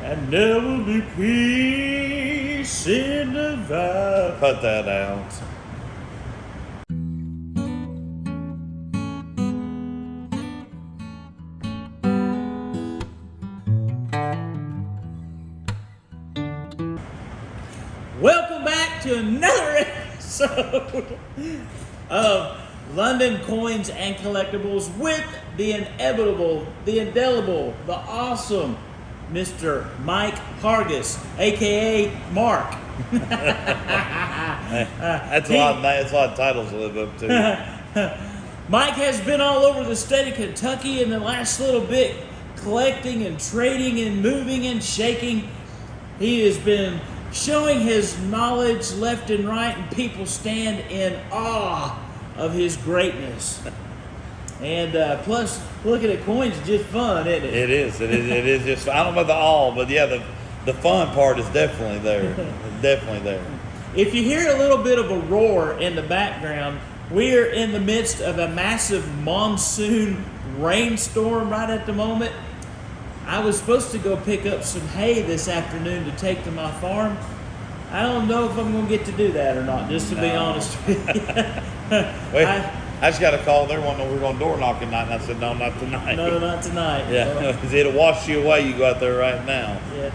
And there will be peace in the valley. Cut that out. Welcome back to another episode of London Coins and Collectables with the inevitable, the indelible, the awesome Mr. Mike Hargis, aka Mark. That's a lot of titles to live up to. Mike has been all over the state of Kentucky in the last little bit, collecting and trading and moving and shaking. He has been showing his knowledge left and right, and people stand in awe of his greatness. And plus, looking at coins is just fun, isn't it? It is just, I don't know about the awe, but yeah, the fun part is definitely there. Definitely there. If you hear a little bit of a roar in the background, we're in the midst of a massive monsoon rainstorm right at the moment. I was supposed to go pick up some hay this afternoon to take to my farm. I don't know if I'm going to get to do that or not, just to be honest with you. Wait, I just got a call. They wanted to know we were going door knocking tonight, and I said, no, not tonight. No, not tonight. Yeah, it'll wash you away. You go out there right now. Yeah.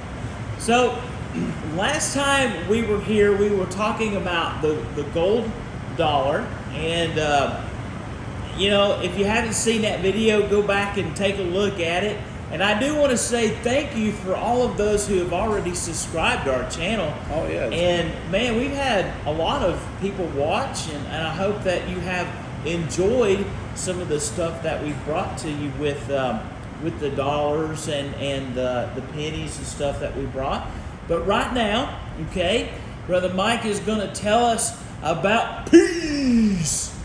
So, last time we were here, we were talking about the gold dollar. And, you know, if you haven't seen that video, go back and take a look at it. And I do want to say thank you for all of those who have already subscribed to our channel. Oh, yeah. And, man, we've had a lot of people watch, and I hope that you have enjoyed some of the stuff that we've brought to you with the dollars and the pennies and stuff that we brought. But right now, okay, Brother Mike is going to tell us about peace.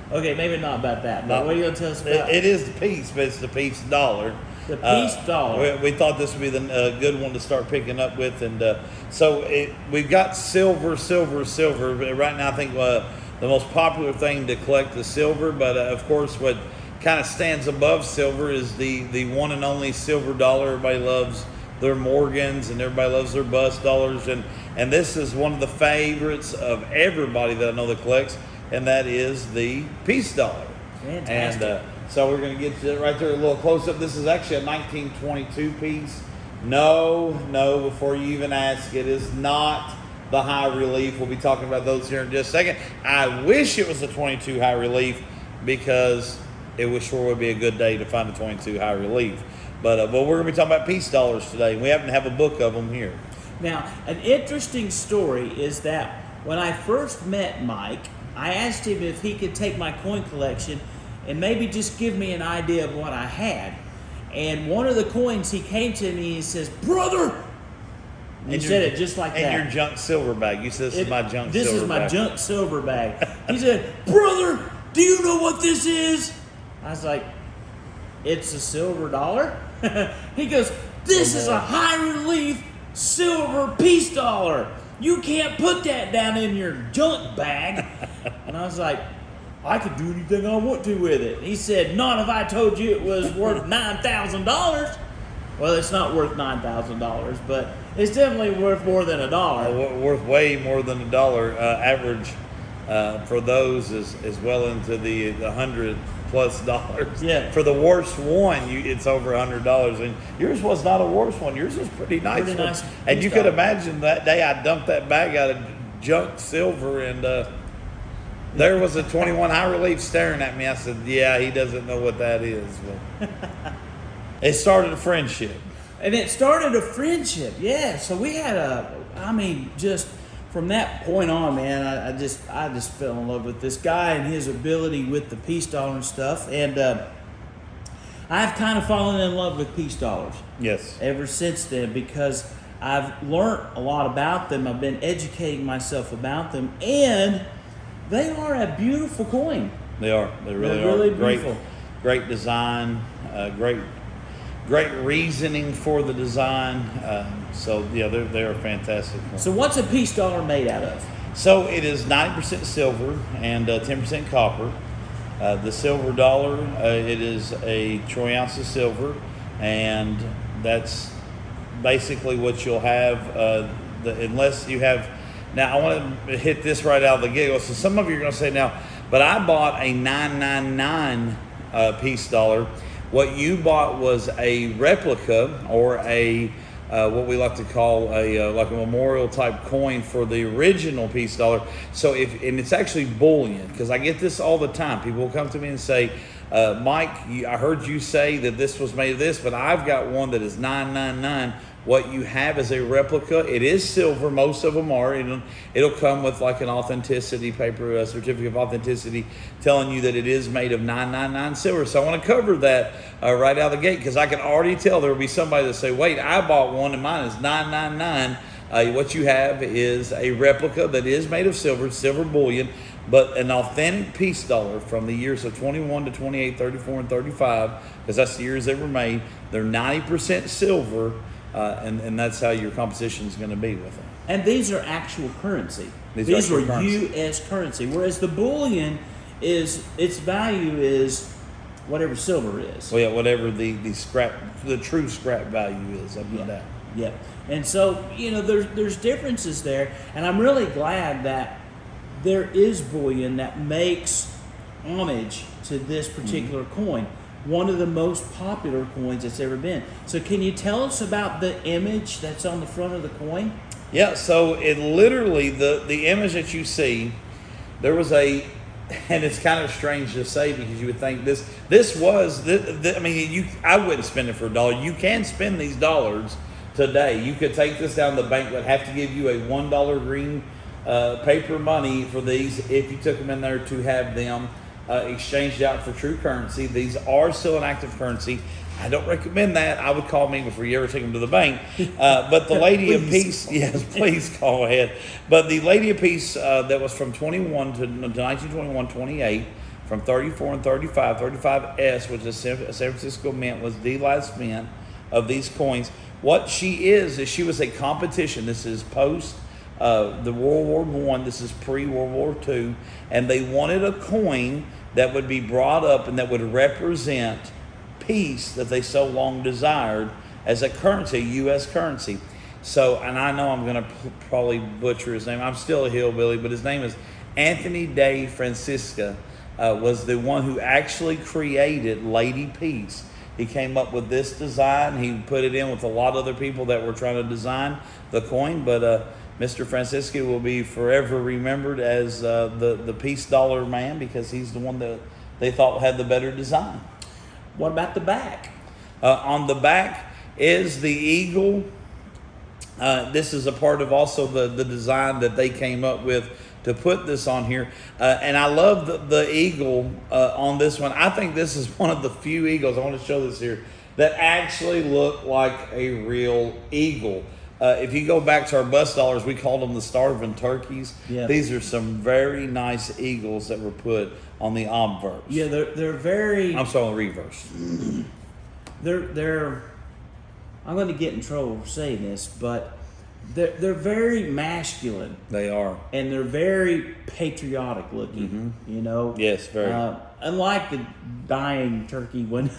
Okay, maybe not about that, but what are you going to tell us about? It is the piece, but it's the piece dollar. The piece dollar. We thought this would be the good one to start picking up with. And we've got silver. Right now, I think the most popular thing to collect is silver. But, of course, what kind of stands above silver is the one and only silver dollar. Everybody loves their Morgans, and everybody loves their bust dollars. And this is one of the favorites of everybody that I know that collects, and that is the piece dollar. Fantastic. And so we're going to get to it right there a little close up. This is actually a 1922 piece. No, before you even ask, it is not the high relief. We'll be talking about those here in just a second. I wish it was a 22 high relief, because it would sure would be a good day to find a 22 high relief. But we're going to be talking about piece dollars today. We happen to have a book of them here. Now, an interesting story is that when I first met Mike, I asked him if he could take my coin collection and maybe just give me an idea of what I had. And one of the coins, he came to me and he says, "Brother!" And he said it just like that. And your junk silver bag. You said, this is my junk silver bag. This is my junk silver bag. He said, "Brother, do you know what this is?" I was like, "It's a silver dollar?" He goes, "This is a high relief silver piece dollar. You can't put that down in your junk bag." And I was like, "I could do anything I want to with it." He said, "Not if I told you it was worth $9,000. Well, it's not worth $9,000, but it's definitely worth more than $1. Worth way more than $1. Average for those is well into the $100+ Yeah. For the worst one, it's over $100, and yours was not a worse one. Yours was pretty nice. Pretty nice. And you could imagine that day I dumped that bag out of junk silver, and there was a 21 high relief staring at me. I said, "Yeah, he doesn't know what that is." But it started a friendship. And it started a friendship, yeah. So we had just from that point on, man, I just fell in love with this guy and his ability with the piece dollar and stuff. And I've kind of fallen in love with piece dollars. Yes. Ever since then, because I've learned a lot about them. I've been educating myself about them, and they are a beautiful coin. They are. They really They're really are. beautiful. Great design. Great reasoning for the design. So yeah, they're fantastic. So what's a piece dollar made out of? So it is 90% silver and 10% copper. The silver dollar, it is a troy ounce of silver, and that's basically what you'll have, unless you have. Now I want to hit this right out of the gate. So some of you are going to say now, but I bought a 999 piece dollar. What you bought was a replica or a what we like to call a like a memorial type coin for the original piece dollar. So and it's actually bullion, because I get this all the time. People will come to me and say, Mike, I heard you say that this was made of this, but I've got one that is 999. What you have is a replica. It is silver. Most of them are. It'll come with like an authenticity paper, a certificate of authenticity, telling you that it is made of 999 silver. So I want to cover that right out of the gate, because I can already tell there will be somebody that say, wait, I bought one and mine is 999. What you have is a replica that is made of silver bullion, but an authentic piece dollar from the years of 21 to 28, 34, and 35, because that's the years they were made. They're 90% silver. And that's how your composition is going to be with them. And these are actual currency. These are U.S. currency. Whereas the bullion is, its value is whatever silver is. Well, yeah, whatever the true scrap value is. I'll put that. Yeah. And so, there's differences there. And I'm really glad that there is bullion that makes homage to this particular coin. One of the most popular coins that's ever been. So can you tell us about the image that's on the front of the coin? Yeah, so it literally, the image that you see, there was and it's kind of strange to say, because you would think I wouldn't spend it for $1. You can spend these dollars today. You could take this down to the bank, but have to give you a $1 green paper money for these if you took them in there to have them exchanged out for true currency. These are still an active currency. I don't recommend that. I would call me before you ever take them to the bank. But the lady of peace, yes, please call ahead. But the lady of peace that was from 21 to 1921, 28, from 34 and 35, 35S, which is San Francisco Mint, was the last mint of these coins. What she is she was a competition. This is post the World War I. This is pre-World War II. And they wanted a coin that would be brought up and that would represent peace that they so long desired as a currency, U.S. currency. So, and I know I'm going to probably butcher his name. I'm still a hillbilly, but his name is Anthony de Francisca, was the one who actually created Lady Peace. He came up with this design. He put it in with a lot of other people that were trying to design the coin, but Mr. Francisco will be forever remembered as the peace dollar man, because he's the one that they thought had the better design. What about the back? On the back is the eagle. This is a part of also the design that they came up with to put this on here. And I love the eagle on this one. I think this is one of the few eagles, I want to show this here, that actually look like a real eagle. If you go back to our bus dollars, we called them the starving turkeys. Yeah. These are some very nice eagles that were put on the obverse. Yeah, they're very... I'm sorry, on the reverse. They're I'm going to get in trouble for saying this, but they're very masculine. They are. And they're very patriotic looking, Yes, very. Unlike the dying turkey one,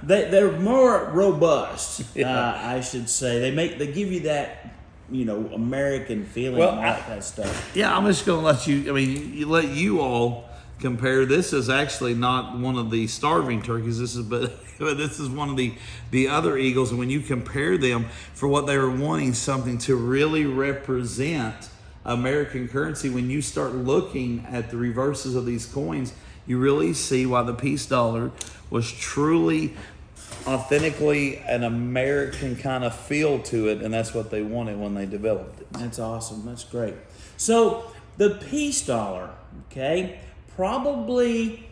they're more robust, I should say. They give you that, American feeling and all that kind of stuff. Yeah, I'm just going to let you, let you all compare. This is actually not one of the starving turkeys. This is one of the other eagles. And when you compare them for what they were wanting, something to really represent American currency, when you start looking at the reverses of these coins, you really see why the peace dollar was truly, authentically an American kind of feel to it. And that's what they wanted when they developed it. That's awesome. That's great. So the peace dollar, probably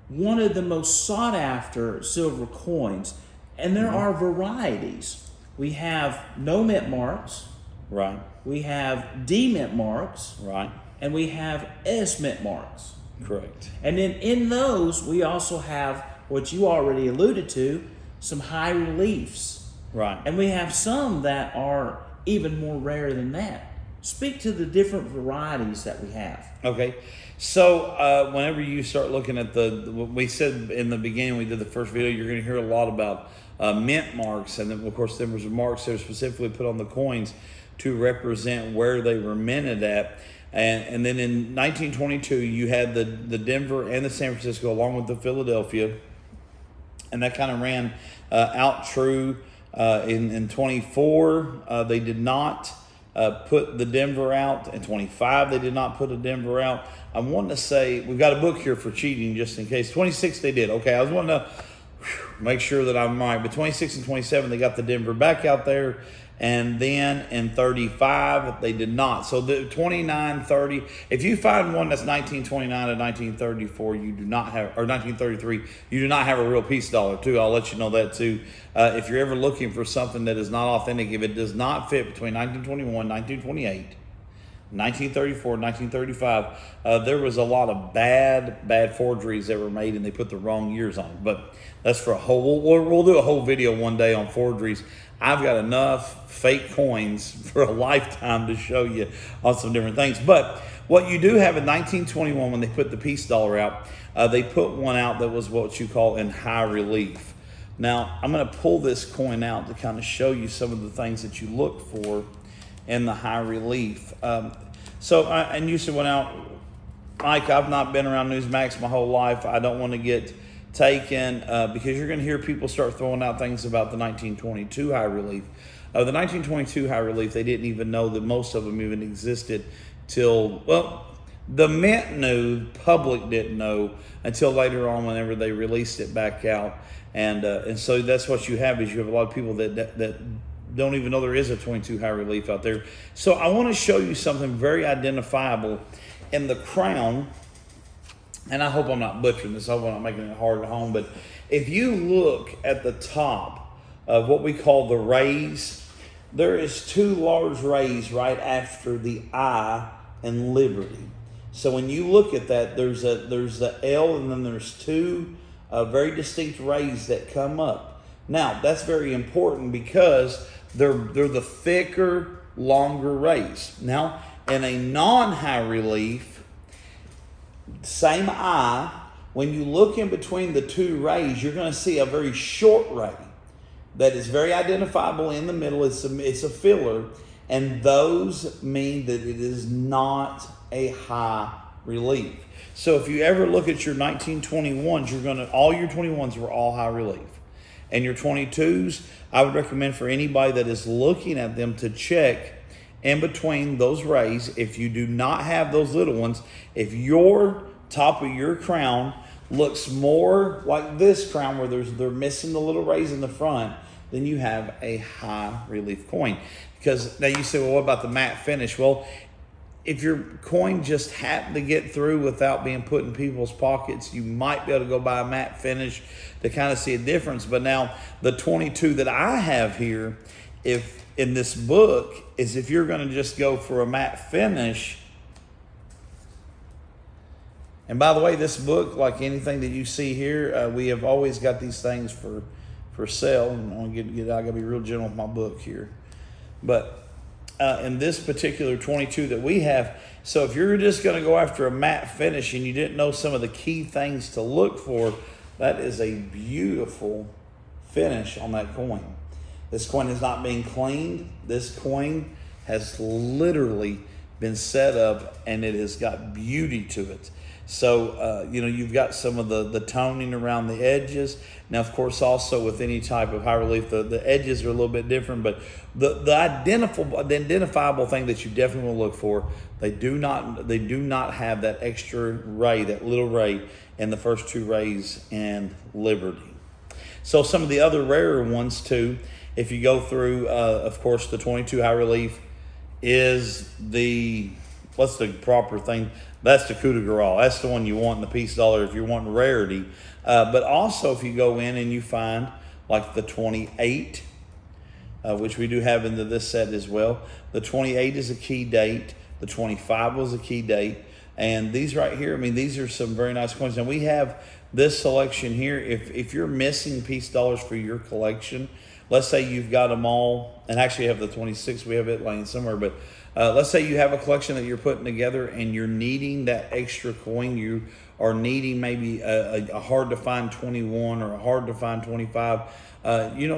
one of the most sought after silver coins, and there are varieties. We have no mint marks, right? We have D mint marks, right? And we have S mint marks, correct. And then in those we also have what you already alluded to, some high reliefs, right? And we have some that are even more rare than that. Speak to the different varieties that we have. Okay. So whenever you start looking at we said in the beginning, we did the first video, you're going to hear a lot about mint marks, and then of course there was marks that are specifically put on the coins to represent where they were minted at. And then in 1922, you had the Denver and the San Francisco along with the Philadelphia, and that kind of ran out true. In 24, they did not put the Denver out. In 25, they did not put a Denver out. I'm wanting to say, we've got a book here for cheating just in case. 26, they did. Okay, I was wanting to make sure that I'm right. But 26 and 27, they got the Denver back out there. And then in 35, they did not. So the 29, 30, if you find one that's 1929 to 1934, you do not have, or 1933, you do not have a real peace dollar too. I'll let you know that too. If you're ever looking for something that is not authentic, if it does not fit between 1921, 1928, 1934, 1935, there was a lot of bad forgeries that were made, and they put the wrong years on it. But that's for a whole, we'll do a whole video one day on forgeries. I've got enough fake coins for a lifetime to show you on some different things. But what you do have in 1921, when they put the peace dollar out, they put one out that was what you call in high relief. Now, I'm going to pull this coin out to kind of show you some of the things that you look for in the high relief. And you said, well, now, Mike, I've not been around Newsmax my whole life. I don't want to get taken because you're going to hear people start throwing out things about the 1922 high relief. The 1922 high relief, they didn't even know that most of them even existed till, well, the mint knew, public didn't know until later on whenever they released it back out. And so that's what you have, is you have a lot of people that don't even know there is a 22 high relief out there. So I want to show you something very identifiable in the crown. And I hope I'm not butchering this. I hope I'm not making it hard at home. But if you look at the top of what we call the rays, there is two large rays right after the I in Liberty. So when you look at that, there's the L, and then there's two very distinct rays that come up. Now, that's very important because they're the thicker, longer rays. Now, in a non-high relief, same eye, when you look in between the two rays, you're going to see a very short ray that is very identifiable in the middle. It's a filler, and those mean that it is not a high relief. So if you ever look at your 1921s, all your 21s were all high relief. And your 22s, I would recommend for anybody that is looking at them to check in between those rays. If you do not have those little ones, if your top of your crown looks more like this crown where they're missing the little rays in the front, then you have a high relief coin. Because now you say, well, what about the matte finish? Well, if your coin just happened to get through without being put in people's pockets, you might be able to go buy a matte finish to kind of see a difference. But now the 22 that I have here, if in this book, is if you're going to just go for a matte finish. And by the way, this book, like anything that you see here, we have always got these things for sale. And I got to be real gentle with my book here. But in this particular 22 that we have, so if you're just going to go after a matte finish and you didn't know some of the key things to look for, that is a beautiful finish on that coin. This coin is not being cleaned. This coin has literally been set up, and it has got beauty to it. So, you've got some of the toning around the edges. Now, of course, also with any type of high relief, the edges are a little bit different, but the identifiable thing that you definitely will look for, they do not have that extra ray, that little ray in the first two rays in Liberty. So some of the other rarer ones too, if you go through, of course, the 22 high relief is what's the proper thing? That's the coup de grace. That's the one you want in the peace dollar if you're wanting rarity. But also if you go in and you find like the 28, which we do have into this set as well. The 28 is a key date. The 25 was a key date. And these right here, these are some very nice coins. And we have this selection here. If you're missing peace dollars for your collection, let's say you've got them all, and actually have the 26, we have it laying somewhere, but let's say you have a collection that you're putting together and you're needing that extra coin. You are needing maybe a hard to find 21 or a hard to find 25.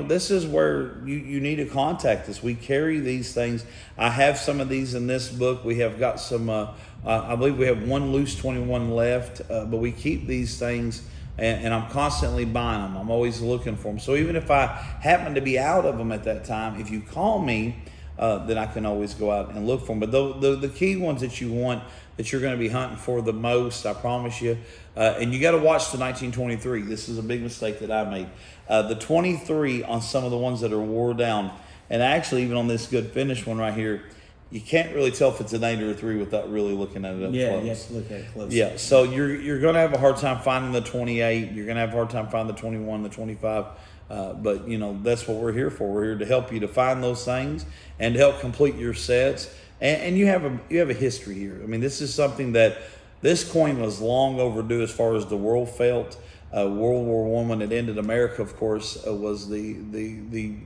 This is where you need to contact us. We carry these things. I have some of these in this book. We have got some, I believe we have one loose 21 left, but we keep these things. And I'm constantly buying them. I'm always looking for them. So even if I happen to be out of them at that time, if you call me, then I can always go out and look for them. But the key ones that you want, that you're going to be hunting for the most, I promise you. And you got to watch the 1923. This is a big mistake that I made. The 23 on some of the ones that are wore down, and actually even on this good finish one right here, you can't really tell if it's an 8 or a 3 without really looking at it up close. Yeah, you have to look at it close. Yeah, so you're going to have a hard time finding the 28. You're going to have a hard time finding the 21, the 25. But that's what we're here for. We're here to help you to find those things and to help complete your sets. And you have a history here. I mean, this is something that this coin was long overdue as far as the world felt. World War I, when it ended, America, of course, was the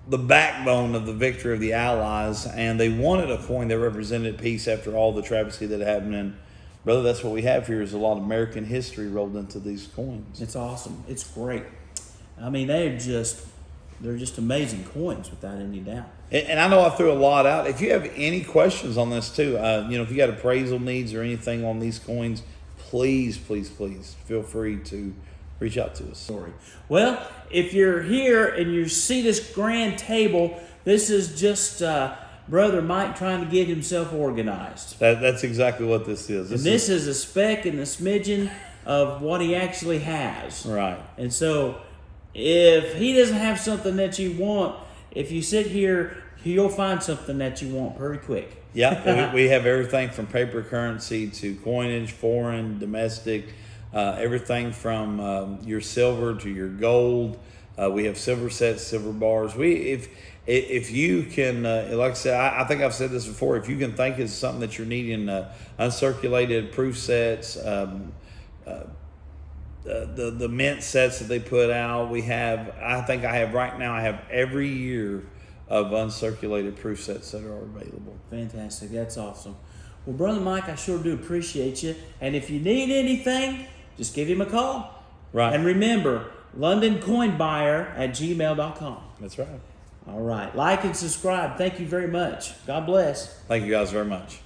backbone of the victory of the Allies, and they wanted a coin that represented peace after all the travesty that happened. And brother, that's what we have here, is a lot of American history rolled into these coins. It's awesome. It's great. I mean, they're just amazing coins without any doubt. And I know I threw a lot out. If you have any questions on this too, if you got appraisal needs or anything on these coins, please feel free to reach out to us. Sorry. Well, if you're here and you see this grand table, this is just Brother Mike trying to get himself organized. That's exactly what this is. This is a speck and a smidgen of what he actually has. Right. And so if he doesn't have something that you want, if you sit here, you'll find something that you want pretty quick. Yeah, we have everything from paper currency to coinage, foreign, domestic, everything from your silver to your gold. We have silver sets, silver bars. If you can, like I said, I think I've said this before, if you can think it's something that you're needing, uncirculated proof sets, the mint sets that they put out, I have right now every year of uncirculated proof sets that are available. Fantastic. That's awesome. Well, Brother Mike, I sure do appreciate you. And if you need anything, just give him a call. Right. And remember, Londoncoinbuyer@gmail.com. That's right. All right. Like and subscribe. Thank you very much. God bless. Thank you guys very much.